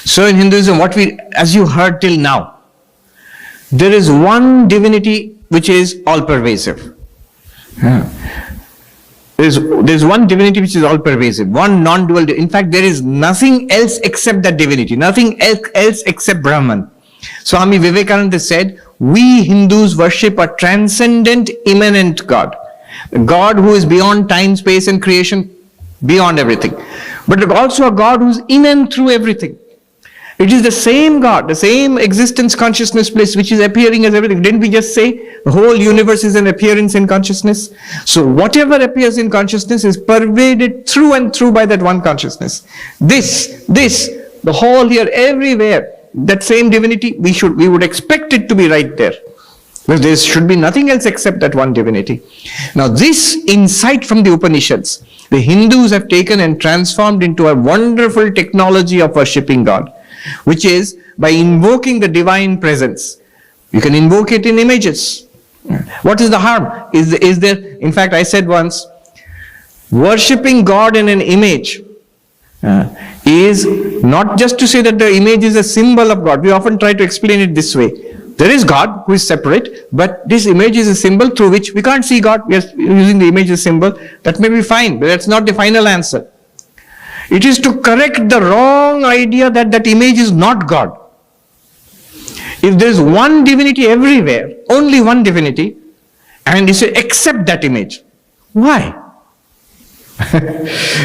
So in Hinduism, as you heard till now, there is one divinity which is all-pervasive. There's one divinity which is all-pervasive, one non-dual. In fact, there is nothing else except that divinity, nothing else except Brahman. Swami Vivekananda said, we Hindus worship a transcendent, immanent God. A God who is beyond time, space and creation, beyond everything. But also a God who is in and through everything. It is the same God, the same existence, consciousness, bliss, which is appearing as everything. Didn't we just say the whole universe is an appearance in consciousness? So whatever appears in consciousness is pervaded through and through by that one consciousness. This, the whole here, everywhere, that same divinity, we would expect it to be right there. Because there should be nothing else except that one divinity. Now this insight from the Upanishads, the Hindus have taken and transformed into a wonderful technology of worshipping God, which is by invoking the divine presence. You can invoke it in images. What is the harm? Is there, in fact, I said once, worshipping God in an image is not just to say that the image is a symbol of God. We often try to explain it this way. There is God who is separate, but this image is a symbol through which we can't see God. We are using the image as a symbol. That may be fine, but that's not the final answer. It is to correct the wrong idea that that image is not God. If there is one divinity everywhere, only one divinity, and you say, accept that image. Why?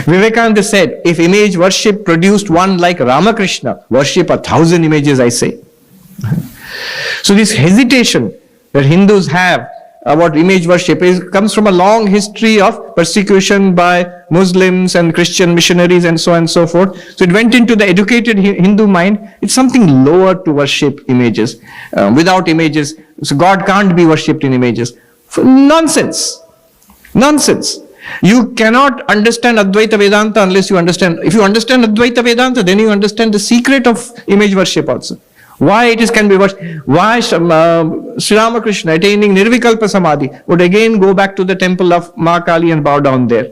Vivekananda said, if image worship produced one like Ramakrishna, worship 1,000 images, I say. So this hesitation that Hindus have about image worship comes from a long history of persecution by Muslims and Christian missionaries and so on and so forth. So it went into the educated Hindu mind. It's something lower to worship images. Without images, so God can't be worshipped in images. Nonsense. Nonsense. You cannot understand Advaita Vedanta unless you understand. If you understand Advaita Vedanta, then you understand the secret of image worship also. Why it can be worshipped. Why Sri Ramakrishna attaining Nirvikalpa Samadhi would again go back to the temple of Ma Kali and bow down there.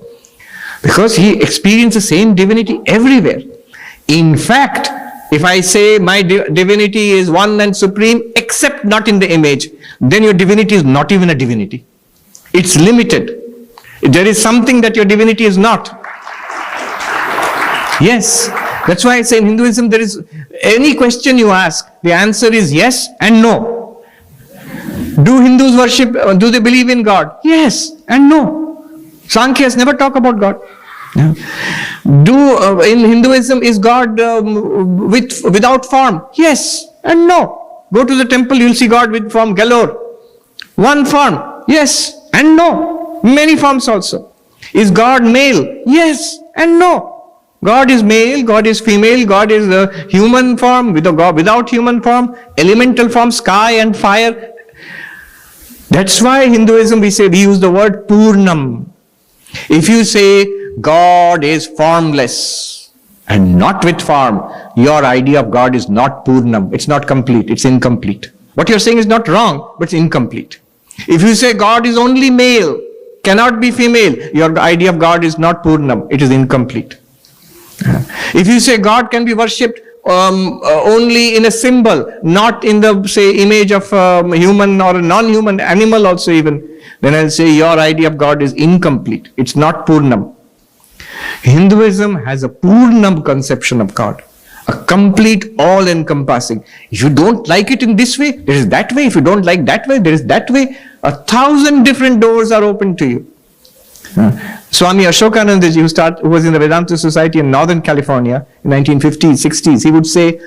Because he experienced the same divinity everywhere. In fact, if I say my divinity is one and supreme except not in the image, then your divinity is not even a divinity. It's limited. There is something that your divinity is not. Yes. That's why I say in Hinduism, there is any question you ask, the answer is yes and no. Do Hindus worship, do they believe in God? Yes and no. Sankhya never talk about God. In Hinduism, is God without form? Yes and no. Go to the temple, you'll see God with form galore. One form? Yes and no. Many forms also. Is God male? Yes and no. God is male, God is female, God is the human form, without human form, elemental form, sky and fire. That's why Hinduism, we use the word Purnam. If you say God is formless and not with form, your idea of God is not Purnam. It's not complete, it's incomplete. What you're saying is not wrong, but it's incomplete. If you say God is only male, cannot be female, your idea of God is not Purnam, it is incomplete. If you say God can be worshipped only in a symbol, not in the, say, image of human or a non-human animal also even, then I'll say your idea of God is incomplete. It's not Purnam. Hinduism has a Purnam conception of God. A complete, all-encompassing. If you don't like it in this way, there is that way. If you don't like that way, there is that way. 1,000 different doors are open to you. Swami Ashokananda, who was in the Vedanta Society in Northern California in 1950s, 60s, he would say,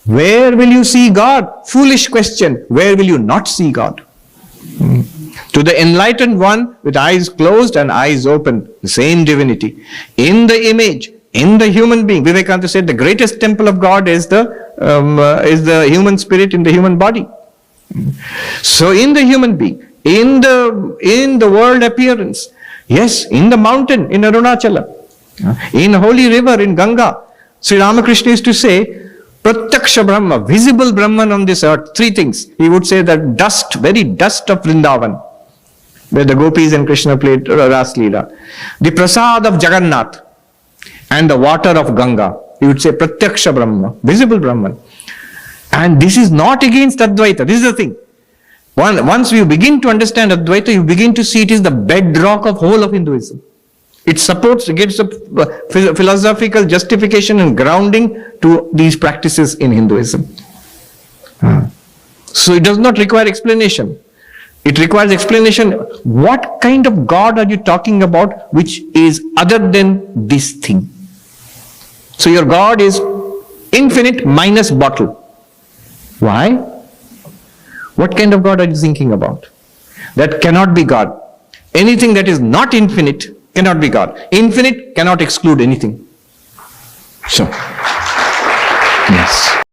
where will you see God? Foolish question. Where will you not see God? To the enlightened one with eyes closed and eyes open, the same divinity. In the image, in the human being. Vivekananda said the greatest temple of God is the human spirit in the human body. So in the human being, in the world appearance, yes, in the mountain, in Arunachala, in holy river, in Ganga, Sri Ramakrishna used to say, Pratyaksha Brahma, visible Brahman on this earth. Three things. He would say that dust, very dust of Vrindavan, where the gopis and Krishna played Ras Leela. The prasad of Jagannath and the water of Ganga. He would say Pratyaksha Brahma, visible Brahman. And this is not against Advaita. This is the thing. Once you begin to understand Advaita, you begin to see it is the bedrock of whole of Hinduism. It supports, it gives a philosophical justification and grounding to these practices in Hinduism. So it does not require explanation. It requires explanation. What kind of God are you talking about which is other than this thing? So your God is infinite minus bottle. Why? What kind of God are you thinking about? That cannot be God. Anything that is not infinite cannot be God. Infinite cannot exclude anything. So, yes.